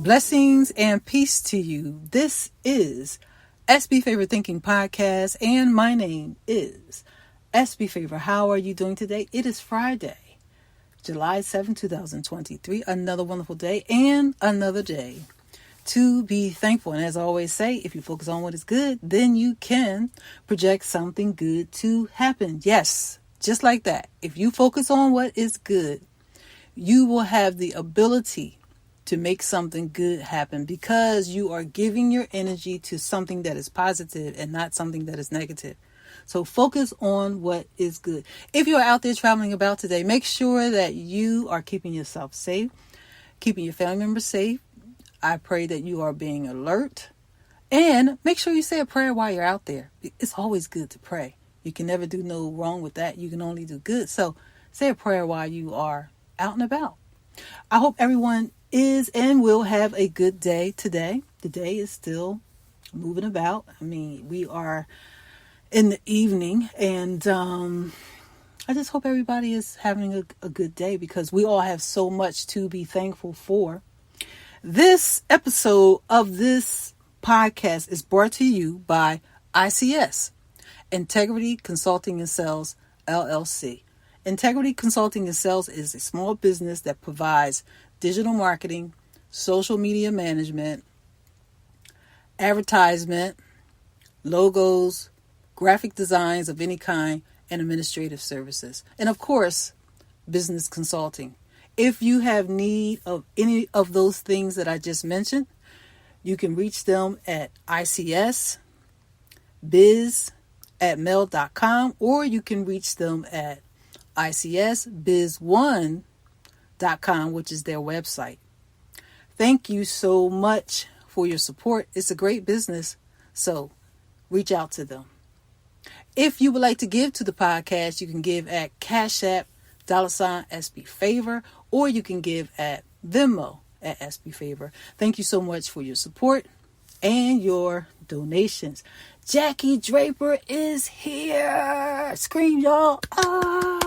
Blessings and peace to you. This is SB Favor Thinking Podcast, and my name is SB Favor. How are you doing today? It is Friday, July 7, 2023. Another wonderful day and another day to be thankful. And as I always say, if you focus on what is good, then you can project something good to happen. Yes, just like that. If you focus on what is good, you will have the ability to make something good happen because you are giving your energy to something that is positive and not something that is negative. So focus on what is good. If you are out there traveling about today, make sure that you are keeping yourself safe, keeping your family members safe. I pray that you are being alert, and make sure you say a prayer while you're out there. It's always good to pray. You can never do no wrong with that. You can only do good. So say a prayer while you are out and about. I hope everyone is and will have a good day today. The day is still moving about. I mean, we are in the evening, and I just hope everybody is having a good day because we all have so much to be thankful for. This episode of this podcast is brought to you by ICS, Integrity Consulting and Sales, LLC. Integrity Consulting and Sales is a small business that provides digital marketing, social media management, advertisement, logos, graphic designs of any kind, and administrative services. And of course, business consulting. If you have need of any of those things that I just mentioned, you can reach them at icsbiz@mail.com, or you can reach them at icsbiz1.com, which is their website. Thank you so much for your support. It's a great business, so reach out to them. If you would like to give to the podcast, you can give at Cash App, $SB Favor, or you can give at Venmo at SB Favor. Thank you so much for your support and your donations. Jaki Draper is here. Scream, y'all. Ah.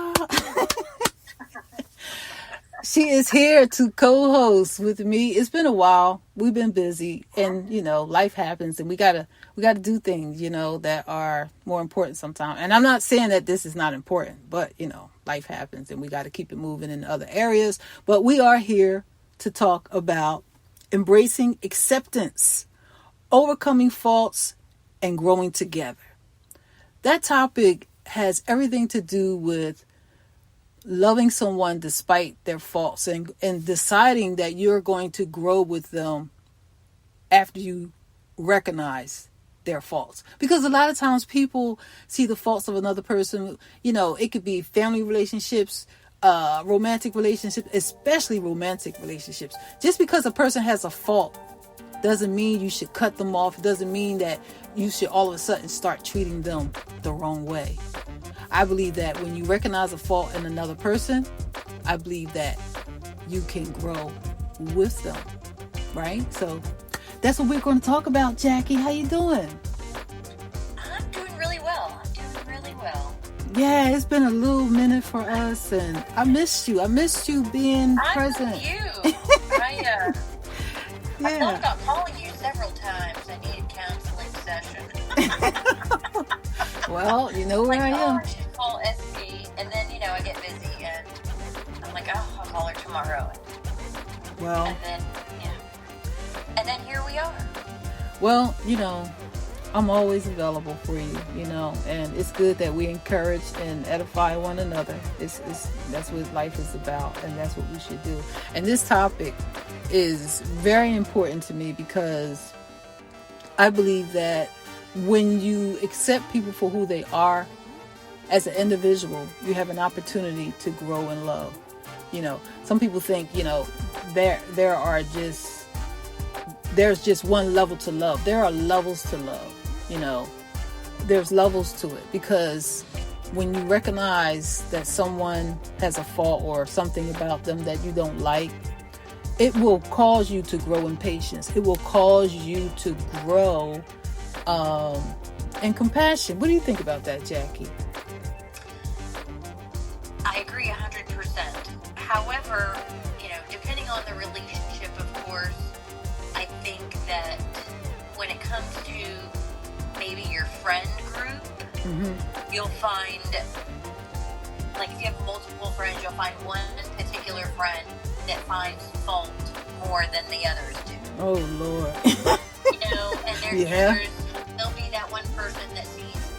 She is here to co-host with me. It's been a while. We've been busy, and life happens, and we gotta do things, that are more important sometimes. And I'm not saying that this is not important, but life happens, and we got to keep it moving in other areas. But we are here to talk about embracing acceptance, overcoming faults, and growing together. That topic has everything to do with loving someone despite their faults and deciding that you're going to grow with them after you recognize their faults. Because a lot of times people see the faults of another person. It could be family relationships, romantic relationships, especially romantic relationships. Just because a person has a fault doesn't mean you should cut them off. It doesn't mean that you should all of a sudden start treating them the wrong way. I believe that when you recognize a fault in another person, I believe that you can grow with them, right? So that's what we're going to talk about. Jaki, how you doing? I'm doing really well. Yeah, it's been a little minute for us, and I missed you. I missed you being present. I thought about calling you several times. I need a counseling session. Well, you know where I am. I should call SB, and then I get busy, and I'm like, I'll call her tomorrow. Well, and then here we are. Well, I'm always available for you, and it's good that we encourage and edify one another. That's what life is about, and that's what we should do. And this topic is very important to me because I believe that when you accept people for who they are as an individual, you have an opportunity to grow in love. Some people think, there's just one level to love. There are levels to love. There's levels to it, because when you recognize that someone has a fault or something about them that you don't like, it will cause you to grow in patience. It will cause you to grow in compassion. What do you think about that, Jaki? I agree 100%. However, depending on the relationship, of course, that when it comes to maybe your friend group, you'll find, like if you have multiple friends, you'll find one particular friend that finds fault more than the others do. Oh, Lord. And there'll be that one person that sees,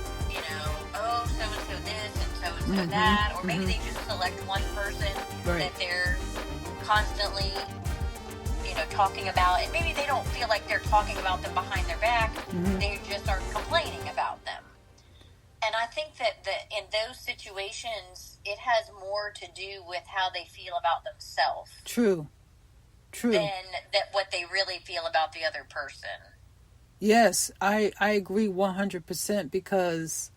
oh, so-and-so this and so-and-so that, or maybe they just select one person that they're constantly, talking about, and maybe they don't feel like they're talking about them behind their back, they just are complaining about them. And I think that in those situations, it has more to do with how they feel about themselves. True. Than that what they really feel about the other person. Yes, I agree 100%, because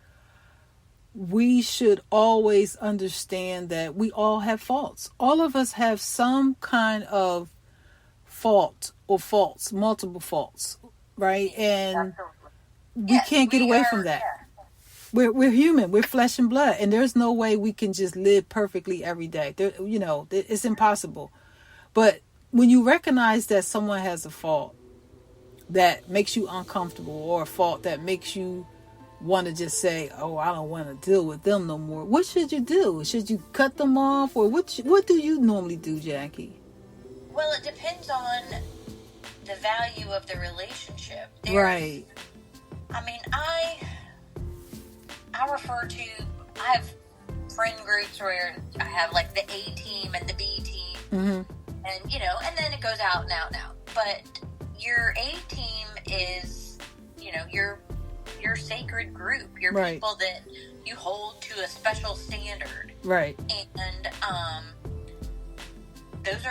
we should always understand that we all have faults. All of us have some kind of fault or faults, multiple faults, right? And we can't get away from that. Yeah. We're human. We're flesh and blood, and there's no way we can just live perfectly every day. It's impossible. But when you recognize that someone has a fault that makes you uncomfortable, or a fault that makes you want to just say, oh, I don't want to deal with them no more, what should you do? Should you cut them off, or what do you normally do, Jackie? Well, it depends on the value of the relationship. Right. I mean, I have friend groups where I have like the A team and the B team. And, and then it goes out and out and out. But your A team is, your sacred group. Your people that you hold to a special standard. Right. And those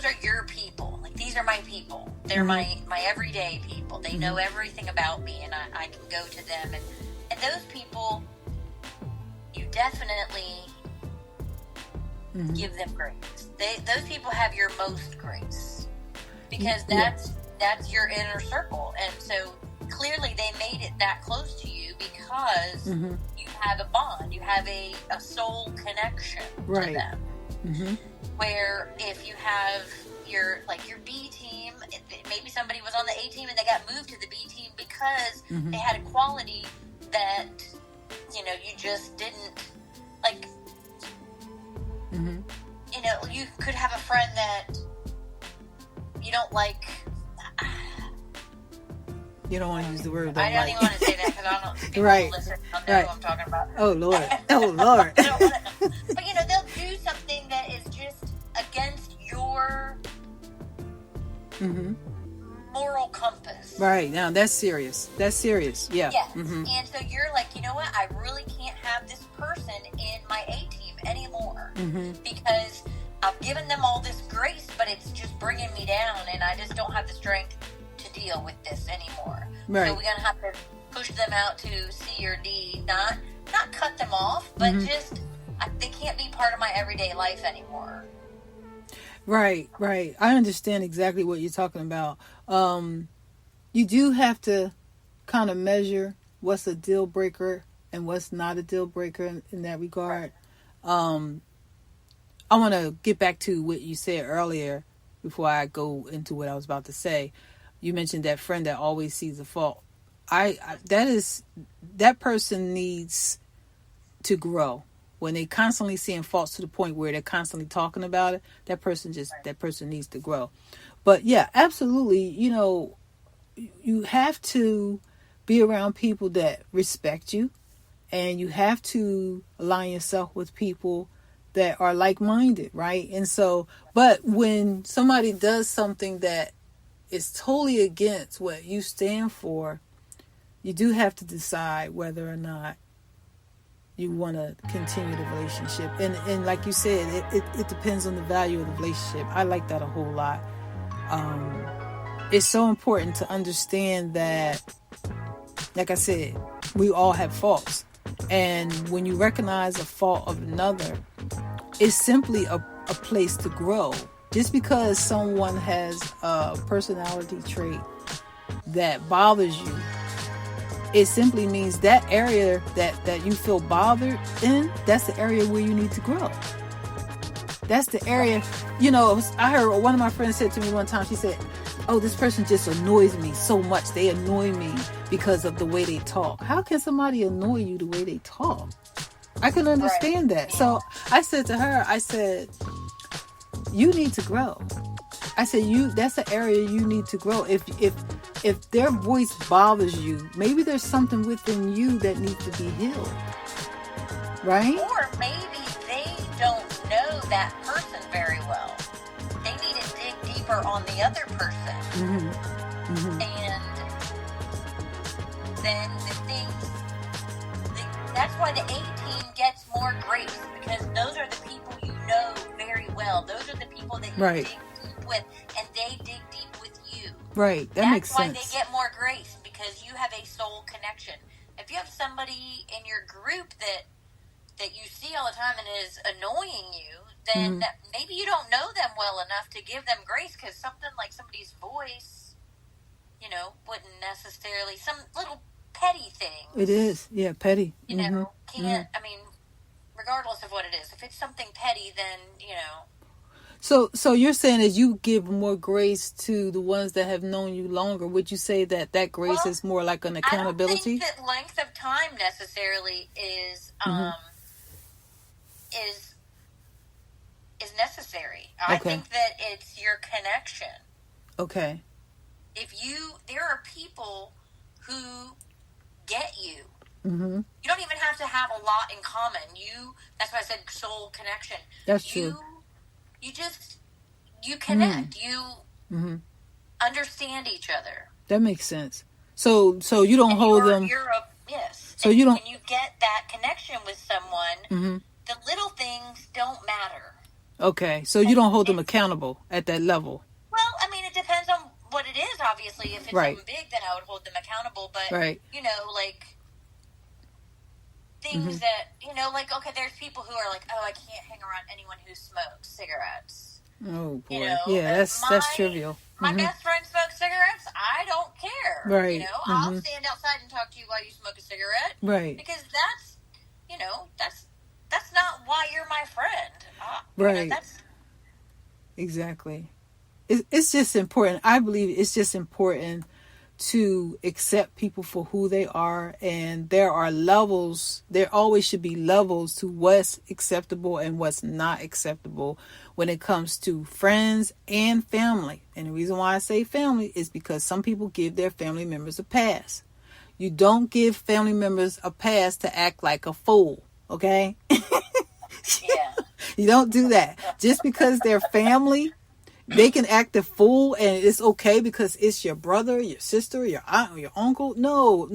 are your people. Like, these are my people. They're my everyday people. They know everything about me, and I can go to them. And those people, you definitely give them grace. Those people have your most grace, because that's your inner circle. And so clearly they made it that close to you because you have a bond, you have a soul connection to them. Where if you have your B team, maybe somebody was on the A team and they got moved to the B team because they had a quality that you just didn't like. You could have a friend that you don't like. You don't want to use the word. I don't even want to say that, because I don't think people listen. I'll know who I'm talking about. Oh, Lord. Oh, Lord. But they'll do something that is just against your moral compass. Right. Now, that's serious. Yeah. Yes. And so you're like, you know what? I really can't have this person in my A team anymore, because I've given them all this grace, but it's just bringing me down, and I just don't have the strength to deal with this anymore. Right. So we're gonna have to push them out to C or D. Not cut them off, but just they can't be part of my everyday life anymore. Right. I understand exactly what you're talking about. You do have to kind of measure what's a deal breaker and what's not a deal breaker in that regard. I want to get back to what you said earlier before I go into what I was about to say. You mentioned that friend that always sees a fault. That person needs to grow. When they constantly seeing faults to the point where they're constantly talking about it, that person needs to grow. But yeah, absolutely. You have to be around people that respect you, and you have to align yourself with people that are like-minded, right? And so, but when somebody does something that is totally against what you stand for, you do have to decide whether or not you want to continue the relationship. And like you said, it depends on the value of the relationship. I like that a whole lot. It's so important to understand that, like I said, we all have faults. And when you recognize a fault of another, it's simply a place to grow. Just because someone has a personality trait that bothers you, it simply means that area that you feel bothered in, that's the area where you need to grow. That's the area, I heard one of my friends said to me one time, she said, oh, this person just annoys me so much. They annoy me because of the way they talk. How can somebody annoy you the way they talk? I can understand that. So I said to her, I said, you need to grow. I said, that's an area you need to grow. If their voice bothers you, maybe there's something within you that needs to be healed. Right? Or maybe they don't know that person very well. They need to dig deeper on the other person. Mm-hmm. Mm-hmm. And then that's why the A team gets more grace, because those are the people you know very well. Those are the people that you dig deep with, and they dig deep with you. Right, that makes sense. That's why they get more grace, because you have a soul connection. If you have somebody in your group that you see all the time and is annoying you, then maybe you don't know them well enough to give them grace, because something like somebody's voice, wouldn't necessarily, some little petty thing. It is, yeah, petty. Can't, I mean, regardless of what it is, if it's something petty, then, So you're saying as you give more grace to the ones that have known you longer, would you say that grace is more like an accountability? I don't think that length of time necessarily is necessary. I think that it's your connection. Okay. There are people who get you. Mm-hmm. You don't even have to have a lot in common. That's why I said soul connection. That's true. You connect. You understand each other. That makes sense. So you don't hold them. Yes. So you don't. When you get that connection with someone, the little things don't matter. Okay, so you don't hold them accountable at that level. Well, I mean, it depends on what it is. Obviously, if it's something big, then I would hold them accountable. But like things that okay, there's people who are like, oh, I can't hang around anyone who smokes cigarettes. Oh boy, yeah, that's trivial. My best friend smokes cigarettes. I don't care. Right. I'll stand outside and talk to you while you smoke a cigarette. Right. Because that's not why you're my friend. Right. Exactly. It's just important. I believe it's just important to accept people for who they are, and there are levels. There always should be levels to what's acceptable and what's not acceptable when it comes to friends and family. And the reason why I say family is because some people give their family members a pass. You don't give family members a pass to act like a fool, okay? Yeah. You don't do that. Just because they're family, they can act a fool and it's okay because it's your brother, your sister, your aunt, or your uncle. No.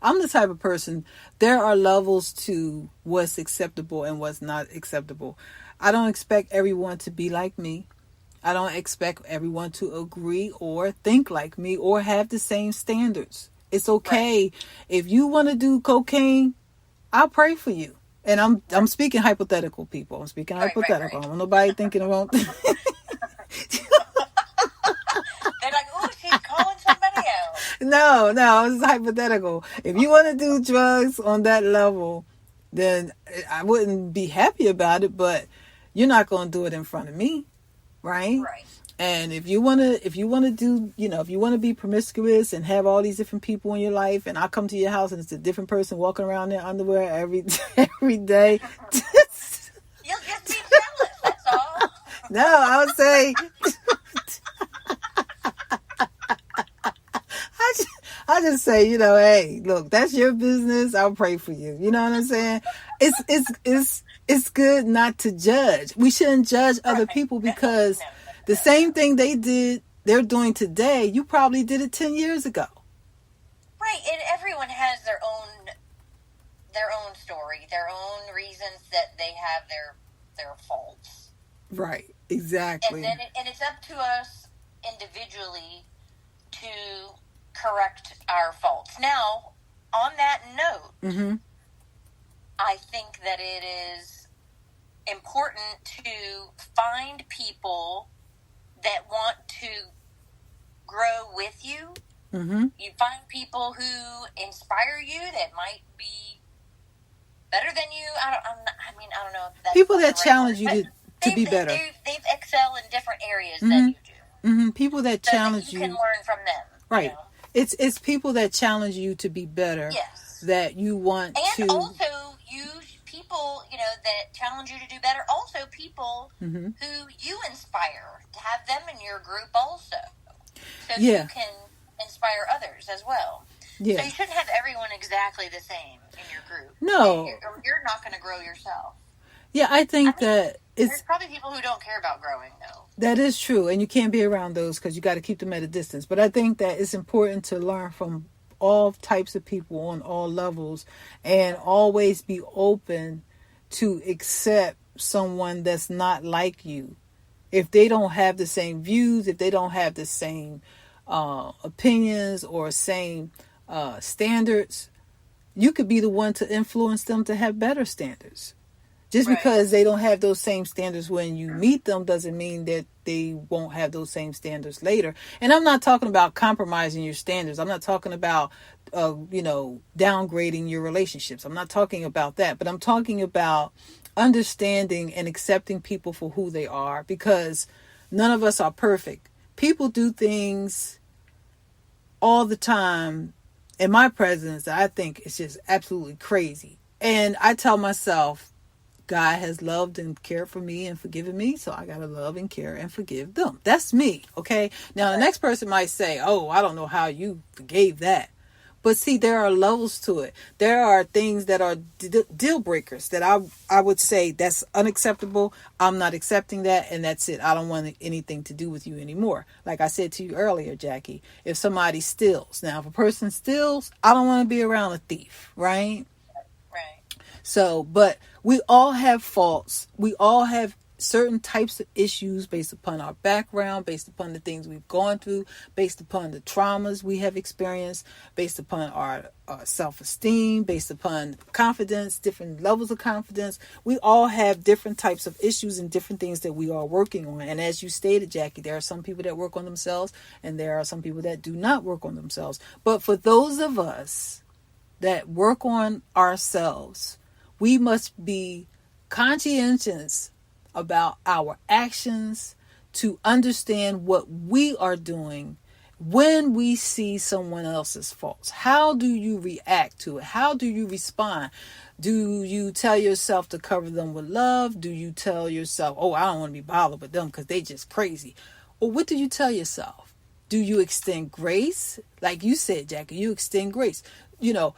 I'm the type of person, there are levels to what's acceptable and what's not acceptable. I don't expect everyone to be like me. I don't expect everyone to agree or think like me or have the same standards. It's okay. Right. If you want to do cocaine, I'll pray for you. And I'm speaking hypothetical, people. I'm speaking hypothetical. I don't want nobody thinking about... They're like, oh, she's calling somebody out. No, it's hypothetical. If you want to do drugs on that level, then I wouldn't be happy about it, but you're not going to do it in front of me, right? Right. And if you want to do, if you want to be promiscuous and have all these different people in your life, and I come to your house and it's a different person walking around in their underwear every day. You'll just be jealous, that's all. No, I would say... I just say, hey, look, that's your business. I'll pray for you. You know what I'm saying? It's good not to judge. We shouldn't judge other people because the same thing they're doing today, you probably did it 10 years ago. Right, and everyone has their own story, their own reasons that they have their faults. Right, exactly. And it's up to us individually to correct our faults. Now, on that note, I think that it is important to find people that want to grow with you. You find people who inspire you that might be better than you. I don't know. If that's people that challenge you to be better. They've excel in different areas than you do. People that so challenge that you can you. learn from them. Right. You know? It's people that challenge you to be better. Yes. That you want and to. And also, people, that challenge you to do better. Also, people Mm-hmm. who you inspire, to have them in your group also. So Yeah. you can inspire others as well. Yeah. So you shouldn't have everyone exactly the same in your group. No. You're not going to grow yourself. Yeah, I think that there's probably people who don't care about growing, though. That is true, and you can't be around those because you got to keep them at a distance. But I think that it's important to learn from all types of people on all levels, and always be open to accept someone that's not like you. If they don't have the same views, if they don't have the same opinions or same standards, you could be the one to influence them to have better standards. Just because they don't have those same standards when you meet them doesn't mean that they won't have those same standards later. And I'm not talking about compromising your standards. I'm not talking about, downgrading your relationships. I'm not talking about that. But I'm talking about understanding and accepting people for who they are, because none of us are perfect. People do things all the time in my presence that I think is just absolutely crazy. And I tell myself, God has loved and cared for me and forgiven me, so I got to love and care and forgive them. That's me, okay? Now, the next person might say, oh, I don't know how you forgave that. But see, there are levels to it. There are things that are deal breakers that I would say that's unacceptable. I'm not accepting that, and that's it. I don't want anything to do with you anymore. Like I said to you earlier, Jackie, if somebody steals. Now, if a person steals, I don't want to be around a thief, right? Right. So, but we all have faults. We all have certain types of issues based upon our background, based upon the things we've gone through, based upon the traumas we have experienced, based upon our self-esteem, based upon confidence, different levels of confidence. We all have different types of issues and different things that we are working on. And as you stated, Jackie, there are some people that work on themselves and there are some people that do not work on themselves. But for those of us that work on ourselves, we must be conscientious about our actions, to understand what we are doing when we see someone else's faults. How do you react to it? How do you respond? Do you tell yourself to cover them with love? Do you tell yourself, oh, I don't want to be bothered with them because they just crazy? Or what do you tell yourself? Do you extend grace? Like you said, Jackie, you extend grace.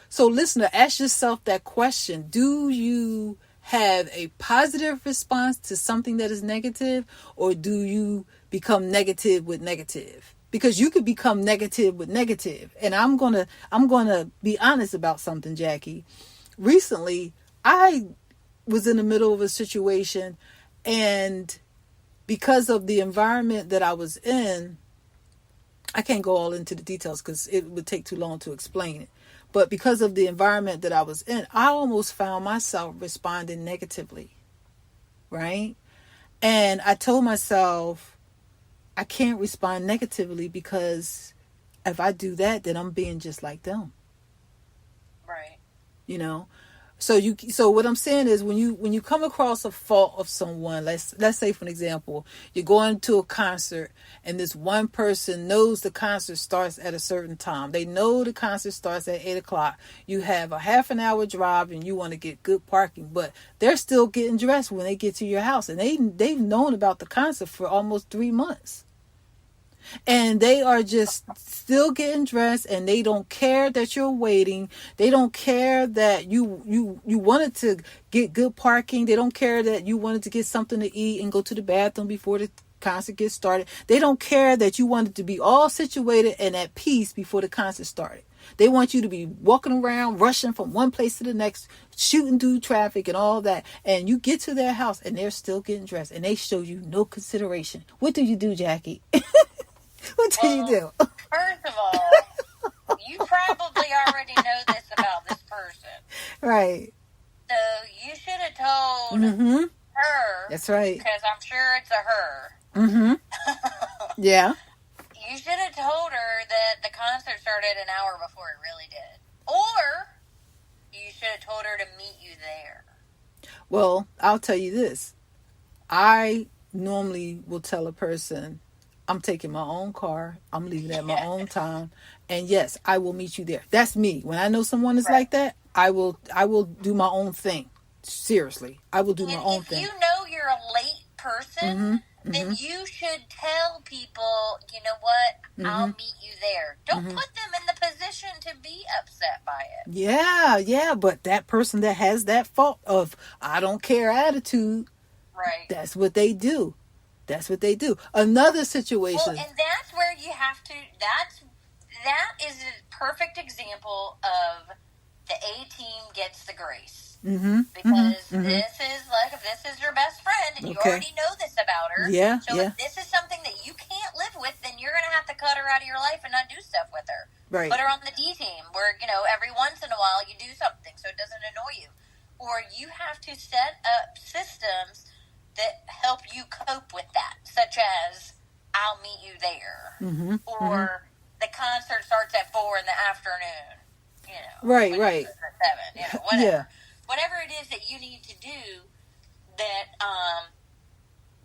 So listener, ask yourself that question. Do you have a positive response to something that is negative, or do you become negative with negative? Because you could become negative with negative. And I'm gonna be honest about something, Jackie. Recently, I was in the middle of a situation, and because of the environment that I was in, I can't go all into the details because it would take too long to explain it. But because of the environment that I was in, I almost found myself responding negatively, right? And I told myself, I can't respond negatively, because if I do that, then I'm being just like them. Right. So what I'm saying is, when you come across a fault of someone, let's say, for an example, you're going to a concert and this one person knows the concert starts at a certain time. They know the concert starts at 8:00. You have a half an hour drive and you want to get good parking, but they're still getting dressed when they get to your house, and they've known about the concert for almost 3 months. And they are just still getting dressed, and they don't care that you're waiting. They don't care that you wanted to get good parking. They don't care that you wanted to get something to eat and go to the bathroom before the concert gets started. They don't care that you wanted to be all situated and at peace before the concert started. They want you to be walking around, rushing from one place to the next, shooting through traffic and all that. And you get to their house and they're still getting dressed, and they show you no consideration. What do you do, Jackie? What do you do? First of all, you probably already know this about this person. Right. So you should have told her. That's right. Because I'm sure it's a her. Mm-hmm. Yeah. You should have told her that the concert started an hour before it really did. Or you should have told her to meet you there. Well, I'll tell you this. I normally will tell a person, I'm taking my own car. I'm leaving at my own time. And yes, I will meet you there. That's me. When I know someone is like that, I will do my own thing. Seriously. I will do my own thing. If you know you're a late person, then you should tell people, you know what, I'll meet you there. Don't put them in the position to be upset by it. Yeah. But that person that has that fault of I don't care attitude, right? That's what they do. That's what they do. Another situation. Well, and that's where you have to. That is a perfect example of the A team gets the grace. Because this is like, if this is your best friend and you already know this about her. So if this is something that you can't live with, then you're going to have to cut her out of your life and not do stuff with her. Right. Put her on the D team where, every once in a while you do something so it doesn't annoy you. Or you have to set up systems that help you cope with that, such as I'll meet you there, or the concert starts at 4 in the afternoon. Right. At 7. Whatever. Yeah. Whatever it is that you need to do that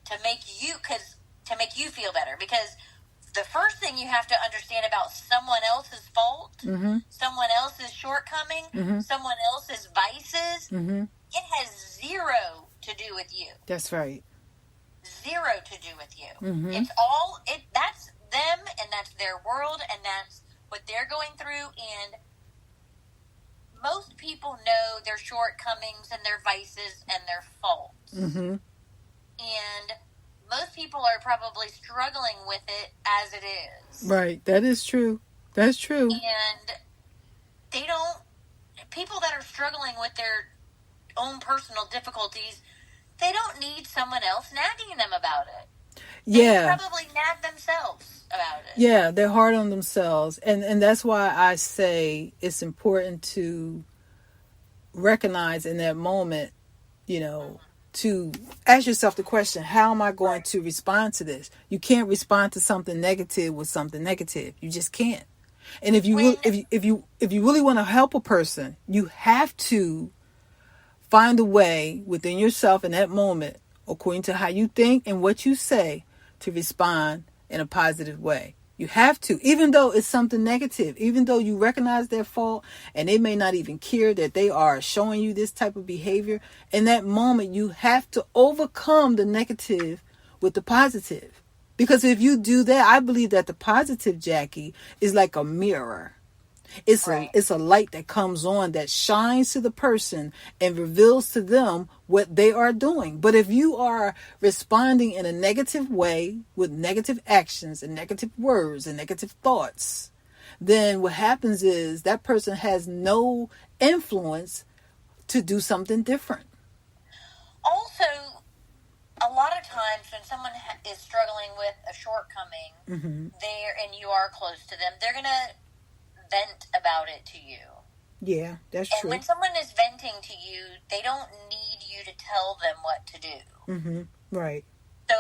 to make you feel better, because the first thing you have to understand about someone else's fault, someone else's shortcoming, someone else's vices, it has zero to do with you. That's right. Zero to do with you. It's all that's them, and that's their world, and that's what they're going through. And most people know their shortcomings and their vices and their faults. And most people are probably struggling with it as it is. Right. That is true. That's true. And people that are struggling with their own personal difficulties, they don't need someone else nagging them about it. They probably nag themselves about it. Yeah, they're hard on themselves. And that's why I say it's important to recognize in that moment, to ask yourself the question, how am I going to respond to this? You can't respond to something negative with something negative. You just can't. And if you really want to help a person, you have to find a way within yourself in that moment, according to how you think and what you say, to respond in a positive way. You have to, even though it's something negative, even though you recognize their fault and they may not even care that they are showing you this type of behavior. In that moment, you have to overcome the negative with the positive. Because if you do that, I believe that the positive, Jackie, is like a mirror. It's a light that comes on that shines to the person and reveals to them what they are doing. But if you are responding in a negative way with negative actions and negative words and negative thoughts, then what happens is that person has no influence to do something different. Also, a lot of times when someone is struggling with a shortcoming, and you are close to them, they're going to vent about it to you. Yeah, that's true. And when someone is venting to you, they don't need you to tell them what to do. Right. So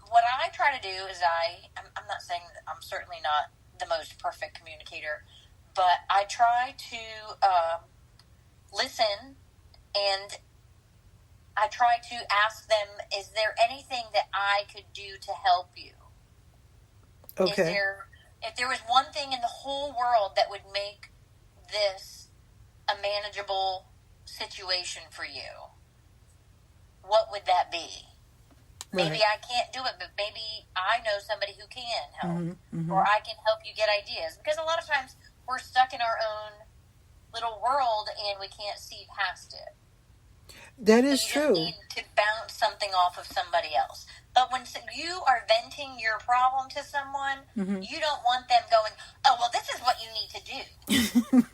what I try to do is I'm not saying that I'm certainly not the most perfect communicator, but I try to listen, and I try to ask them, is there anything that I could do to help you? Okay. If there was one thing in the whole world that would make this a manageable situation for you, what would that be? Right. Maybe I can't do it, but maybe I know somebody who can help. Or I can help you get ideas. Because a lot of times we're stuck in our own little world and we can't see past it. That is true. You just need to bounce something off of somebody else. But when you are venting your problem to someone, you don't want them going, oh, well, this is what you need to do.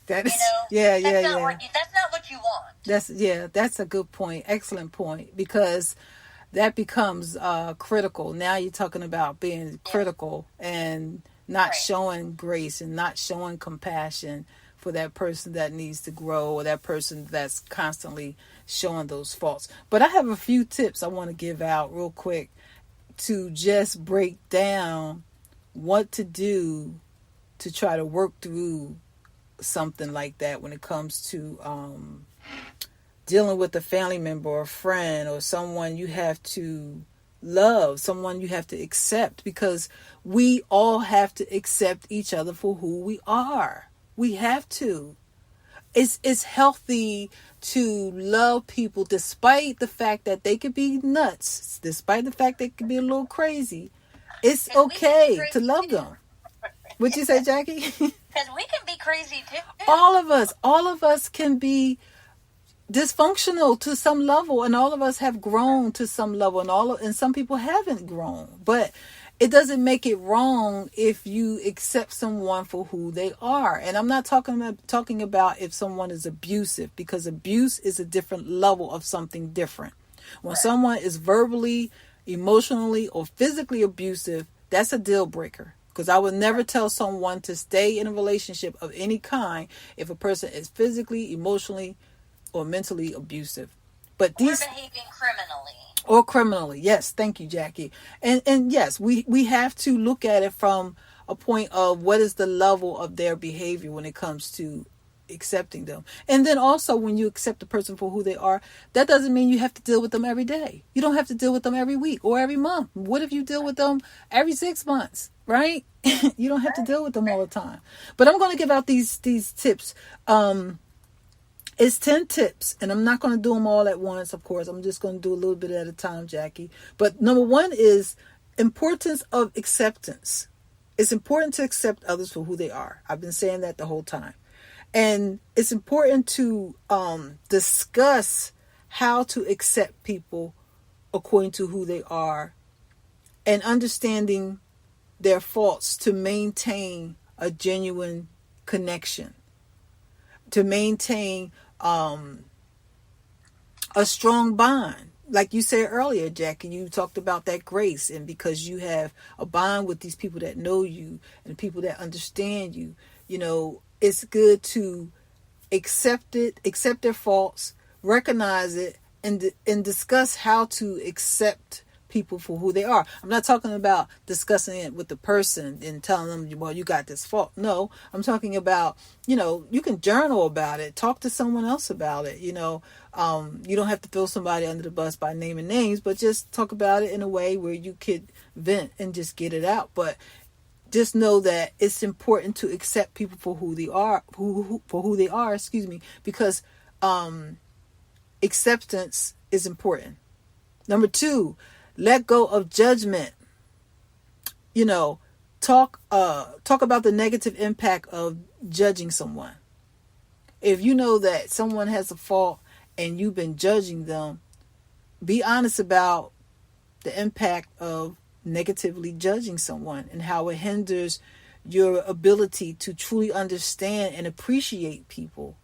That is, that's not what you want. That's a good point. Excellent point. Because that becomes critical. Now you're talking about being critical and not showing grace and not showing compassion for that person that needs to grow, or that person that's constantly showing those faults. But I have a few tips I want to give out real quick to just break down what to do to try to work through something like that when it comes to dealing with a family member or a friend or someone you have to love, someone you have to accept, because we all have to accept each other for who we are. We have to. It's healthy to love people despite the fact that they could be nuts, despite the fact they could be a little crazy. It's okay to love them. What'd you say, Jackie? Because we can be crazy too. All of us can be dysfunctional to some level, and all of us have grown to some level, and some people haven't grown. But it doesn't make it wrong if you accept someone for who they are. And I'm not talking about if someone is abusive, because abuse is a different level of something different. When someone is verbally, emotionally, or physically abusive, that's a deal breaker. Because I would never tell someone to stay in a relationship of any kind if a person is physically, emotionally, or mentally abusive. But these, or behaving criminally. Or criminally. Yes, thank you, Jackie. And yes, we have to look at it from a point of what is the level of their behavior when it comes to accepting them. And then also, when you accept a person for who they are, that doesn't mean you have to deal with them every day. You don't have to deal with them every week or every month. What if you deal with them every 6 months, right? You don't have to deal with them all the time. But I'm going to give out these tips. It's 10 tips, and I'm not going to do them all at once, of course. I'm just going to do a little bit at a time, Jackie. But number one is importance of acceptance. It's important to accept others for who they are. I've been saying that the whole time. And it's important to discuss how to accept people according to who they are, and understanding their faults to maintain a genuine connection, to maintain a strong bond. Like you said earlier, Jackie, you talked about that grace, and because you have a bond with these people that know you and people that understand you, you know, it's good to accept their faults, recognize it, and discuss how to accept people for who they are. I'm not talking about discussing it with the person and telling them, well, you got this fault. No, I'm talking about, you know, you can journal about it, talk to someone else about it. You know, you don't have to throw somebody under the bus by naming names, but just talk about it in a way where you could vent and just get it out. But just know that it's important to accept people for who they are, because acceptance is important. Number 2, let go of judgment. You know, talk about the negative impact of judging someone. If you know that someone has a fault and you've been judging them, be honest about the impact of negatively judging someone and how it hinders your ability to truly understand and appreciate people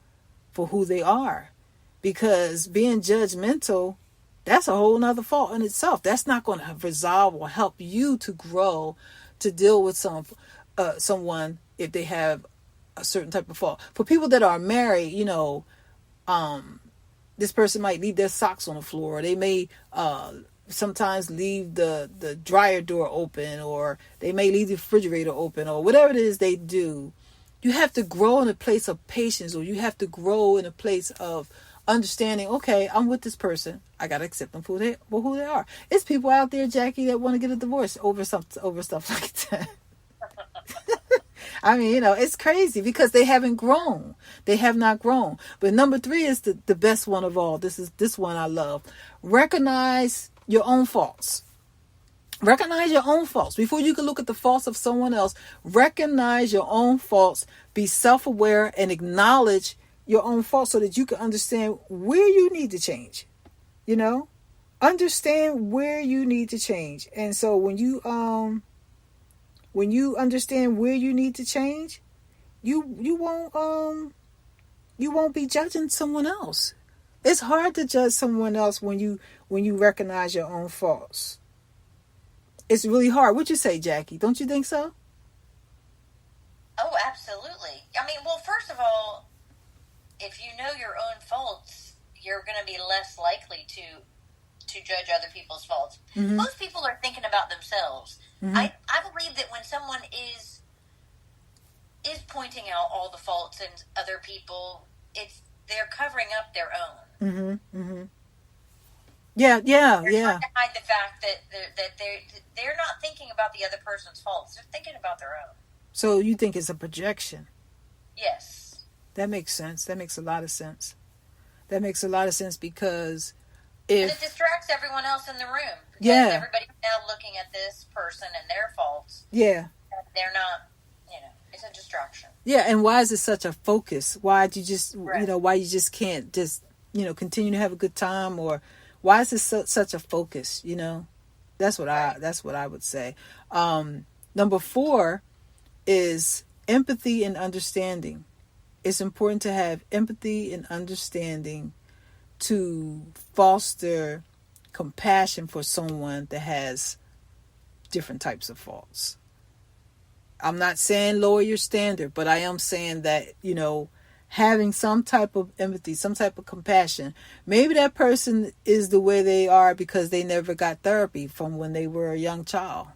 for who they are. Because being judgmental, that's a whole nother fault in itself. That's not going to resolve or help you to grow, to deal with someone if they have a certain type of fault. For people that are married, you know, this person might leave their socks on the floor. Or they may sometimes leave the dryer door open, or they may leave the refrigerator open, or whatever it is they do. You have to grow in a place of patience, or you have to grow in a place of understanding, okay, I'm with this person. I got to accept them for who they are. It's people out there, Jackie, that want to get a divorce over stuff like that. I mean, you know, it's crazy because they haven't grown. They have not grown. But number 3 is the best one of all. This one I love. Recognize your own faults. Recognize your own faults. Before you can look at the faults of someone else, recognize your own faults. Be self-aware and acknowledge your own faults so that you can understand where you need to change. You know, understand where you need to change. And so when you understand where you need to change, you won't be judging someone else. It's hard to judge someone else when you recognize your own faults. It's really hard. What you say, Jackie? Don't you think so? Oh, absolutely. I mean, well, first of all, if you know your own faults, you're going to be less likely to judge other people's faults. Mm-hmm. Most people are thinking about themselves. Mm-hmm. I believe that when someone is pointing out all the faults in other people, they're covering up their own. Mm-hmm. Mm-hmm. Yeah, yeah, They're yeah. trying to hide the fact that they're not thinking about the other person's faults. They're thinking about their own. So you think it's a projection? Yes. That makes sense. That makes a lot of sense. That makes a lot of sense because And it if distracts everyone else in the room because yeah, everybody's now looking at this person and their faults. yeah, They're not, it's a distraction. yeah. And why is it such a focus? Why do you just Right. why you just can't just continue to have a good time, or why is this such a focus? That's what I would say. Number 4 is empathy and understanding. It's important to have empathy and understanding to foster compassion for someone that has different types of faults. I'm not saying lower your standard, but I am saying that, having some type of empathy, some type of compassion. Maybe that person is the way they are because they never got therapy from when they were a young child.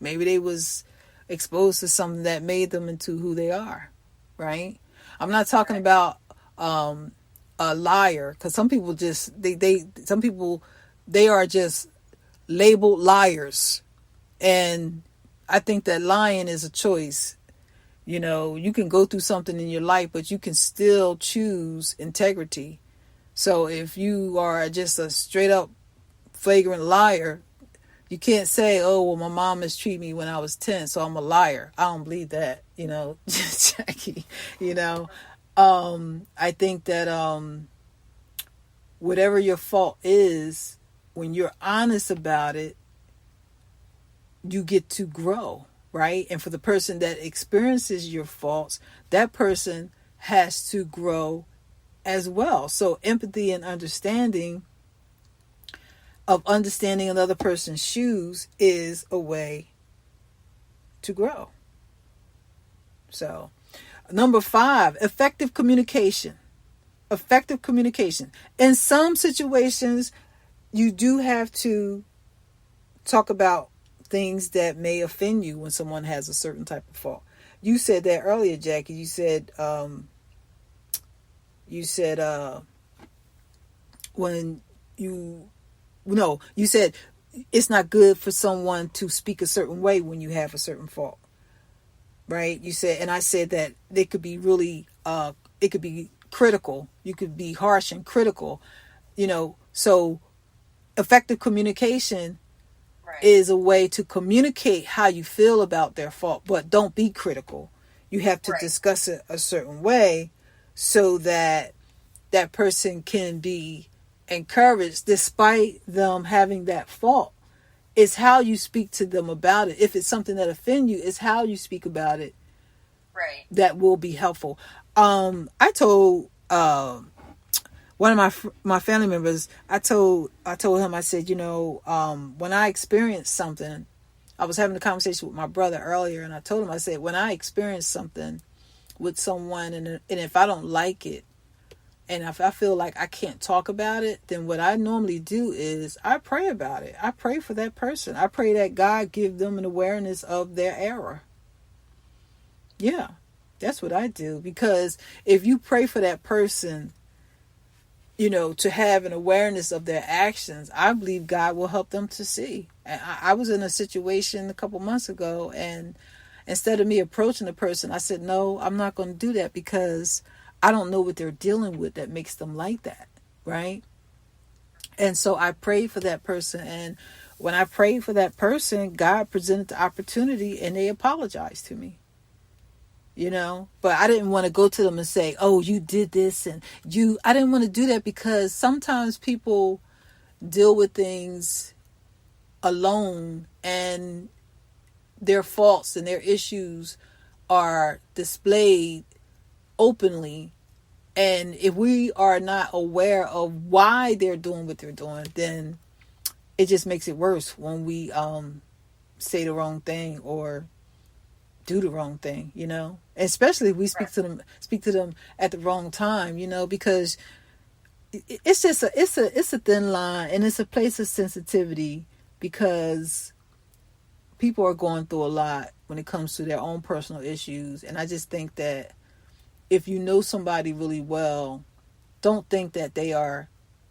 Maybe they was exposed to something that made them into who they are, right? I'm not talking about a liar, because some people just they are just labeled liars, and I think that lying is a choice. You can go through something in your life, but you can still choose integrity. So if you are just a straight up flagrant liar, you can't say, oh, well, my mom mistreated me when I was 10, so I'm a liar. I don't believe that, Jackie, I think that whatever your fault is, when you're honest about it, you get to grow, right? And for the person that experiences your faults, that person has to grow as well. So empathy and understanding another person's shoes is a way to grow. So, number 5, effective communication. Effective communication. In some situations, you do have to talk about things that may offend you when someone has a certain type of fault. You said that earlier, Jackie. You said when you said it's not good for someone to speak a certain way when you have a certain fault, right? You said, and I said that they could be really it could be critical. You could be harsh and critical, so effective communication is a way to communicate how you feel about their fault, but don't be critical. You have to discuss it a certain way so that that person can be encouraged despite them having that fault. It's how you speak to them about it. If it's something that offends you, it's how you speak about it that will be helpful. I told one of my family members, I told him, I said, when I experience something, I was having a conversation with my brother earlier, and I told him, I said, when I experience something with someone, and if I don't like it, and if I feel like I can't talk about it, then what I normally do is I pray about it. I pray for that person. I pray that God give them an awareness of their error. Yeah, that's what I do. Because if you pray for that person, to have an awareness of their actions, I believe God will help them to see. I was in a situation a couple months ago, and instead of me approaching the person, I said, no, I'm not going to do that because I don't know what they're dealing with that makes them like that, right? And so I prayed for that person, and when I prayed for that person, God presented the opportunity, and they apologized to me. But I didn't want to go to them and say, oh, you did this, and I didn't want to do that, because sometimes people deal with things alone, and their faults and their issues are displayed openly. And if we are not aware of why they're doing what they're doing, then it just makes it worse when we say the wrong thing or do the wrong thing, especially if we speak to them at the wrong time, because it's just it's a thin line, and it's a place of sensitivity, because people are going through a lot when it comes to their own personal issues. And I just think that if you know somebody really well, don't think that they are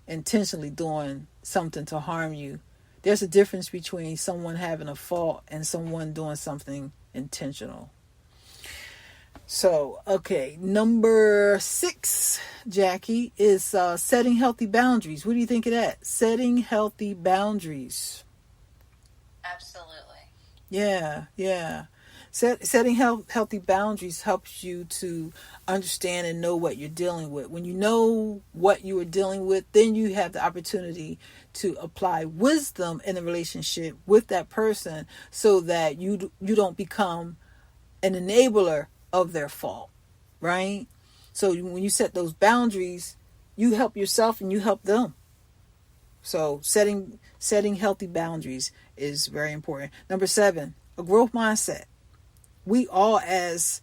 intentionally doing something to harm you. There's a difference between someone having a fault and someone doing something intentional. So, okay, number 6, Jackie, is setting healthy boundaries. What do you think of that? Setting healthy boundaries. Absolutely. Yeah. Setting healthy boundaries helps you to understand and know what you're dealing with. When you know what you are dealing with, then you have the opportunity to apply wisdom in a relationship with that person so that you don't become an enabler of their fault, right? So when you set those boundaries, you help yourself and you help them. So setting healthy boundaries is very important. Number 7, a growth mindset. We all, as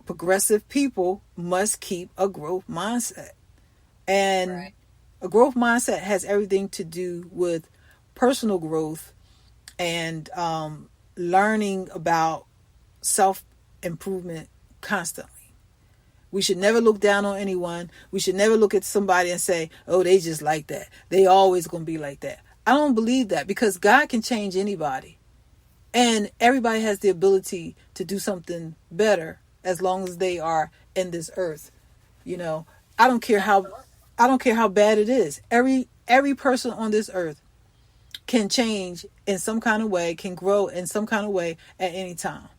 progressive people, must keep a growth mindset. And right. A growth mindset has everything to do with personal growth and learning about self-improvement constantly. We should never look down on anyone. We should never look at somebody and say, oh, they just like that. They always going to be like that. I don't believe that, because God can change anybody. And everybody has the ability to do something better as long as they are in this earth. You know, I don't care how bad it is. Every person on this earth can change in some kind of way, can grow in some kind of way at any time.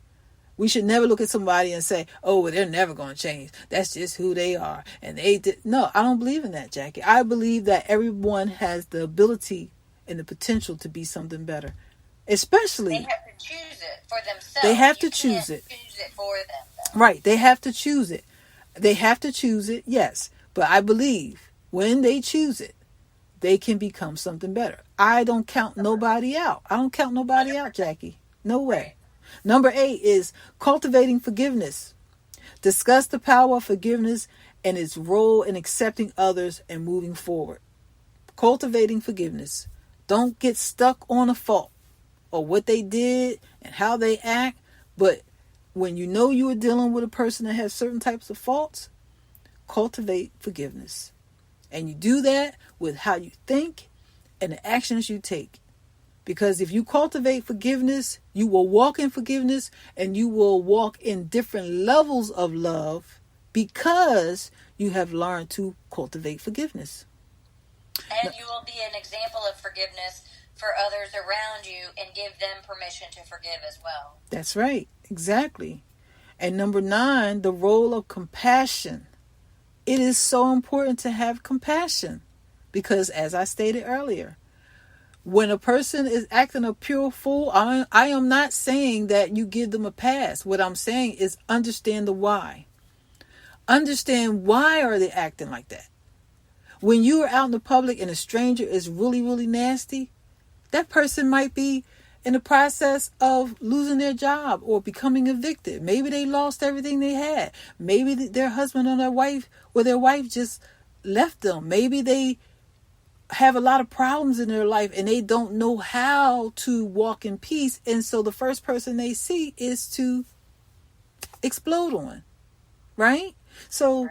We should never look at somebody and say, oh, well, they're never going to change. That's just who they are. And they did. No, I don't believe in that, Jackie. I believe that everyone has the ability and the potential to be something better. Especially, they have to choose it for themselves. They have to choose it. Choose it for them, though. Right. They have to choose it. They have to choose it, yes. But I believe when they choose it, they can become something better. I don't count nobody out. I don't count nobody out, Jackie. No way. Right. Number 8 is cultivating forgiveness. Discuss the power of forgiveness and its role in accepting others and moving forward. Cultivating forgiveness. Don't get stuck on a fault or what they did and how they act. But when you know you are dealing with a person that has certain types of faults, cultivate forgiveness. And you do that with how you think and the actions you take. Because if you cultivate forgiveness, you will walk in forgiveness and you will walk in different levels of love because you have learned to cultivate forgiveness. And you will be an example of forgiveness for others around you and give them permission to forgive as well. That's right. Exactly. And number 9, the role of compassion. It is so important to have compassion because, as I stated earlier, when a person is acting a pure fool, I am not saying that you give them a pass. What I'm saying is understand the why. Understand why are they acting like that. When you are out in the public and a stranger is really, really nasty, that person might be in the process of losing their job or becoming evicted. Maybe they lost everything they had. Maybe their husband or their wife just left them. Maybe they have a lot of problems in their life and they don't know how to walk in peace. And so the first person they see is to explode on. Right? So,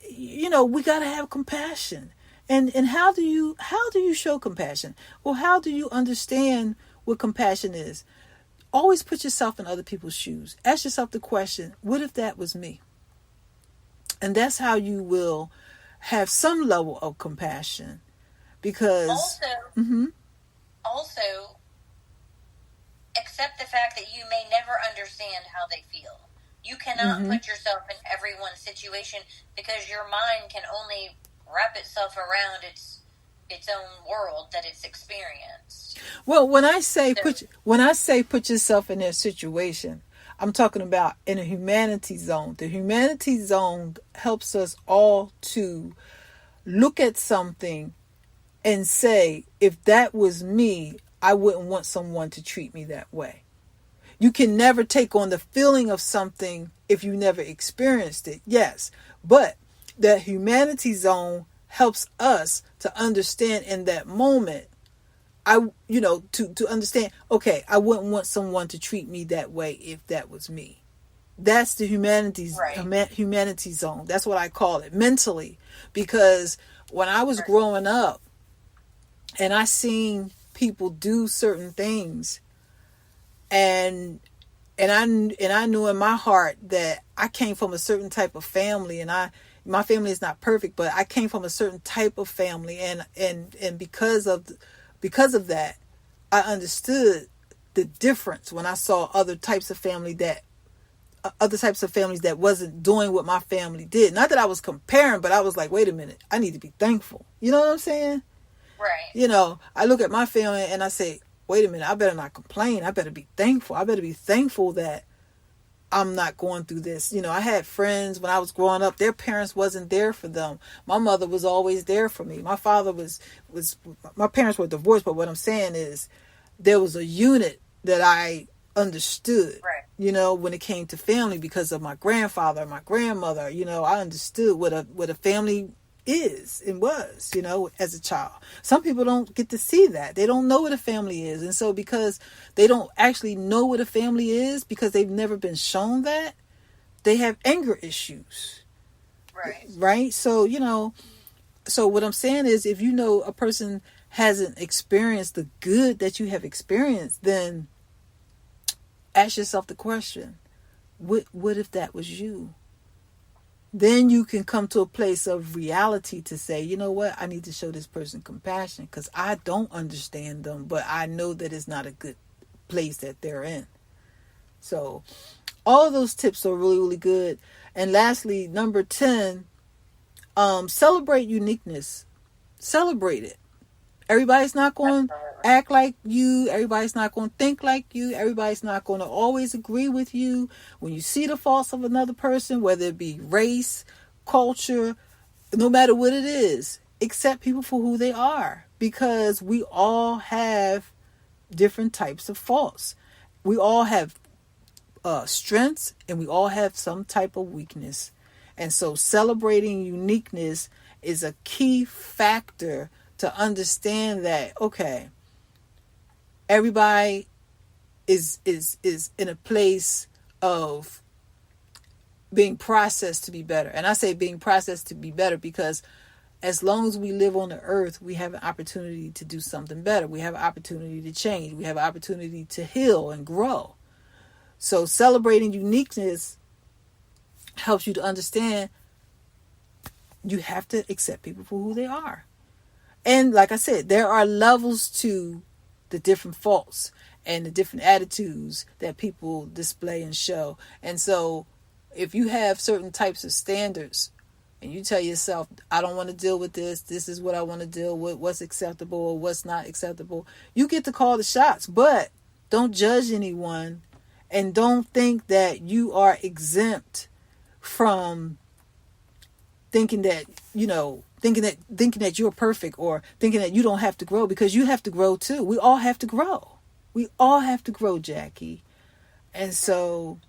we got to have compassion. And how do you show compassion? Well, how do you understand what compassion is? Always put yourself in other people's shoes. Ask yourself the question, what if that was me? And that's how you will have some level of compassion. Because also accept the fact that you may never understand how they feel. You cannot put yourself in everyone's situation because your mind can only wrap itself around its own world that it's experienced. Well, when I say put yourself in their situation, I'm talking about in a humanity zone. The humanity zone helps us all to look at something and say, if that was me, I wouldn't want someone to treat me that way. You can never take on the feeling of something if you never experienced it. Yes, but the humanity zone helps us to understand in that moment. To understand, okay, I wouldn't want someone to treat me that way if that was me. That's the humanity zone. That's what I call it mentally, because when I was growing up and I seen people do certain things, and I knew in my heart that I came from a certain type of family, and my family is not perfect, but I came from a certain type of family, and because of that, I understood the difference when I saw other types of families that wasn't doing what my family did. Not that I was comparing, but I was like, wait a minute, I need to be thankful. You know what I'm saying? Right. You know, I look at my family and I say, wait a minute, I better not complain. I better be thankful. I better be thankful that I'm not going through this. You know, I had friends when I was growing up, their parents wasn't there for them. My mother was always there for me. My father was my parents were divorced, but what I'm saying is there was a unit that I understood, right. You know, when it came to family, because of my grandfather, my grandmother, you know, I understood what a family is and was, you know, as a child. Some people don't get to see that. They don't know what a family is. And so because they don't actually know what a family is, because they've never been shown that, they have anger issues. Right. Right? So, you know, so what I'm saying is, if you know a person hasn't experienced the good that you have experienced, then ask yourself the question, what if that was you? Then you can come to a place of reality to say, you know what, I need to show this person compassion because I don't understand them, but I know that it's not a good place that they're in. So all of those tips are really, really good. And lastly, number 10, celebrate uniqueness. Celebrate it. Everybody's not going to act like you. Everybody's not going to think like you. Everybody's not going to always agree with you. When you see the faults of another person, whether it be race, culture, no matter what it is, accept people for who they are, because we all have different types of faults. We all have strengths, and we all have some type of weakness. And so celebrating uniqueness is a key factor to understand that, okay, everybody is in a place of being processed to be better. And I say being processed to be better because as long as we live on the earth, we have an opportunity to do something better. We have an opportunity to change. We have an opportunity to heal and grow. So celebrating uniqueness helps you to understand you have to accept people for who they are. And like I said, there are levels to the different faults and the different attitudes that people display and show. And so if you have certain types of standards and you tell yourself, I don't want to deal with this, this is what I want to deal with, what's acceptable or what's not acceptable, you get to call the shots. But don't judge anyone, and don't think that you are exempt from thinking that, you know, thinking that you're perfect, or thinking that you don't have to grow, because you have to grow too. We all have to grow. We all have to grow, Jackie. And so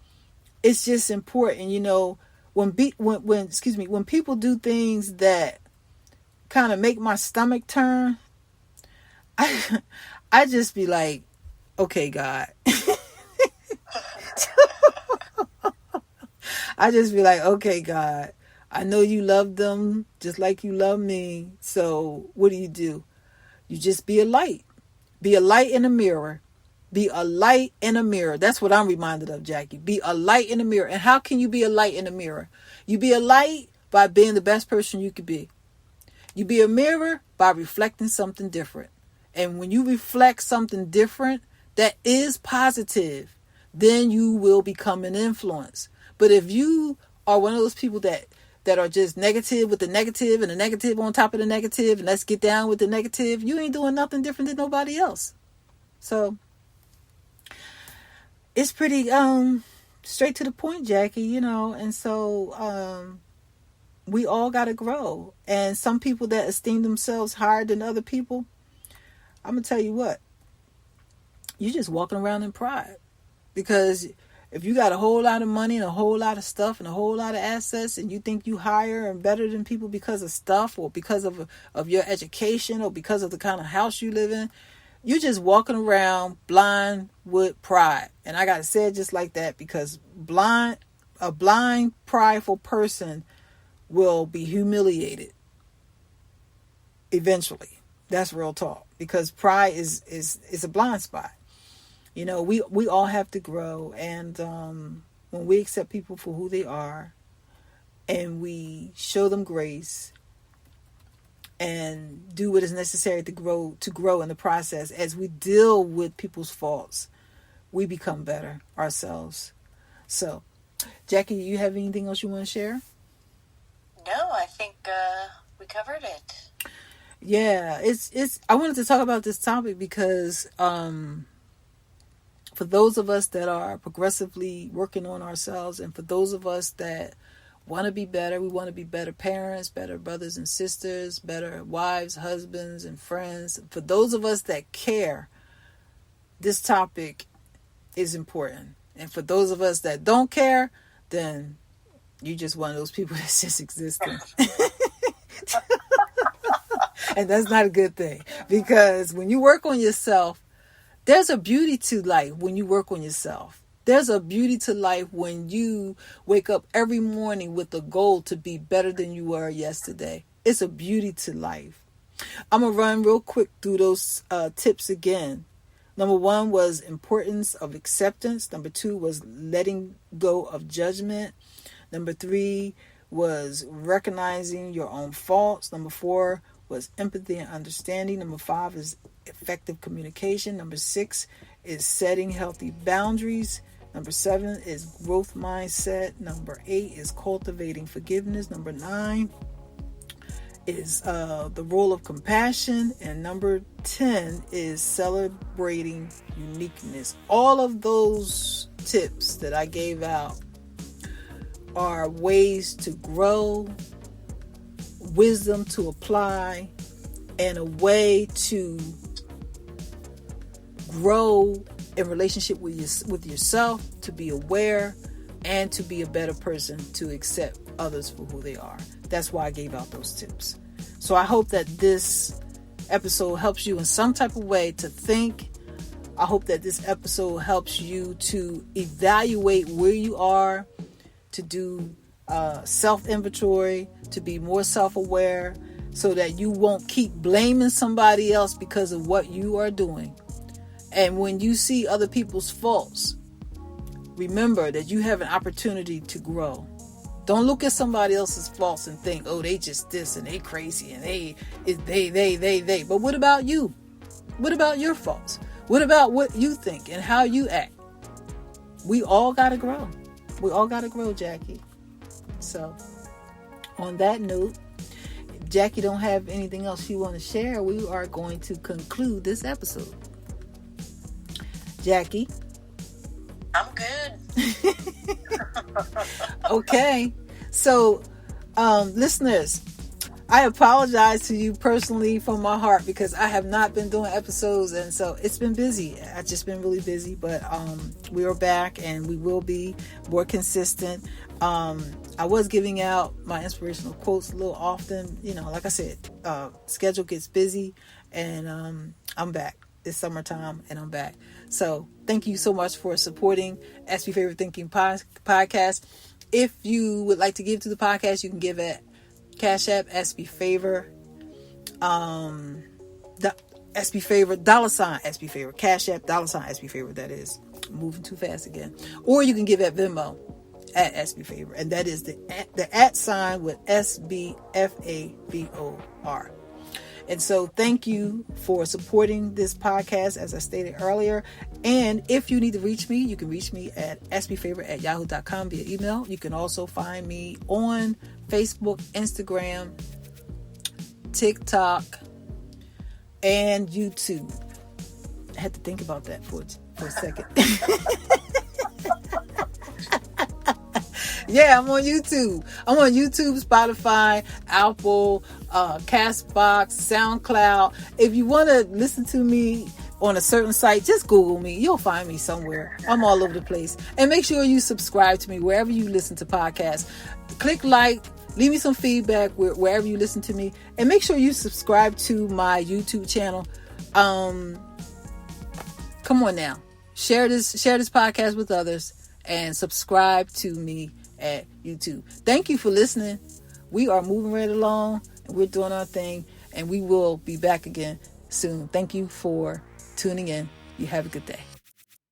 it's just important, you know, when people do things that kind of make my stomach turn, I just be like, okay, God. I just be like, okay, God, I know you love them just like you love me. So what do? You just be a light. Be a light in a mirror. Be a light in a mirror. That's what I'm reminded of, Jackie. Be a light in a mirror. And how can you be a light in a mirror? You be a light by being the best person you could be. You be a mirror by reflecting something different. And when you reflect something different that is positive, then you will become an influence. But if you are one of those people that are just negative with the negative and the negative on top of the negative, and let's get down with the negative, you ain't doing nothing different than nobody else. So it's pretty straight to the point, Jackie, you know. And so we all got to grow. And some people that esteem themselves higher than other people, I'm going to tell you what, you're just walking around in pride. Because if you got a whole lot of money and a whole lot of stuff and a whole lot of assets, and you think you higher and better than people because of stuff, or because of your education, or because of the kind of house you live in, you're just walking around blind with pride. And I got to say it just like that, because a blind, prideful person will be humiliated. eventually. That's real talk, because pride is a blind spot. You know, we all have to grow, and when we accept people for who they are, and we show them grace and do what is necessary to grow in the process, as we deal with people's faults, we become better ourselves. So, Jackie, do you have anything else you want to share? No, I think we covered it. Yeah, it's. I wanted to talk about this topic because for those of us that are progressively working on ourselves, and for those of us that want to be better, we want to be better parents, better brothers and sisters, better wives, husbands, and friends. For those of us that care, this topic is important. And for those of us that don't care, then you just one of those people that's just existing. And that's not a good thing, because when you work on yourself, there's a beauty to life when you work on yourself. There's a beauty to life when you wake up every morning with a goal to be better than you were yesterday. It's a beauty to life. I'm going to run real quick through those tips again. Number 1 was importance of acceptance. Number 2 was letting go of judgment. Number 3 was recognizing your own faults. Number 4 was empathy and understanding. Number 5 is effective communication. Number 6 is setting healthy boundaries. Number 7 is growth mindset. Number 8 is cultivating forgiveness. Number 9 is the role of compassion. And number 10 is celebrating uniqueness. All of those tips that I gave out are ways to grow, wisdom to apply, and a way to grow in relationship with yourself, to be aware, and to be a better person, to accept others for who they are. That's why I gave out those tips. So I hope that this episode helps you in some type of way to think. I hope that this episode helps you to evaluate where you are, to do self-inventory, to be more self-aware, so that you won't keep blaming somebody else because of what you are doing. And when you see other people's faults, remember that you have an opportunity to grow. Don't look at somebody else's faults and think, oh, they just this and they crazy and they. But what about you? What about your faults? What about what you think and how you act? We all got to grow. We all got to grow, Jackie. So, on that note, if Jackie don't have anything else she want to share, we are going to conclude this episode. Jackie? I'm good. Okay. So, listeners, I apologize to you personally from my heart, because I have not been doing episodes, and so it's been busy. I've just been really busy, but we are back, and we will be more consistent. I was giving out my inspirational quotes a little often. You know, like I said, schedule gets busy, and I'm back. It's summertime, and I'm back. So thank you so much for supporting SB Favorite Thinking Podcast. If you would like to give to the podcast, you can give at Cash App SB Favor, the SB Favor, $ SB Favor, Cash App, $ SB Favor. That is, I'm moving too fast again. Or you can give at Venmo at SB Favor, and that is the @ sign with SBFAVOR. And so thank you for supporting this podcast, as I stated earlier. And if you need to reach me, you can reach me at sbfavor@yahoo.com via email. You can also find me on Facebook, Instagram, TikTok, and YouTube. I had to think about that for a second. Yeah, I'm on YouTube. I'm on YouTube, Spotify, Apple, Castbox, SoundCloud. If you want to listen to me on a certain site, just Google me. You'll find me somewhere. I'm all over the place. And make sure you subscribe to me wherever you listen to podcasts. Click like, leave me some feedback wherever you listen to me. And make sure you subscribe to my YouTube channel. Come on now. Share this podcast with others, and subscribe to me at YouTube. Thank you for listening. We are moving right along, and we're doing our thing. And we will be back again soon. Thank you for tuning in. You have a good day.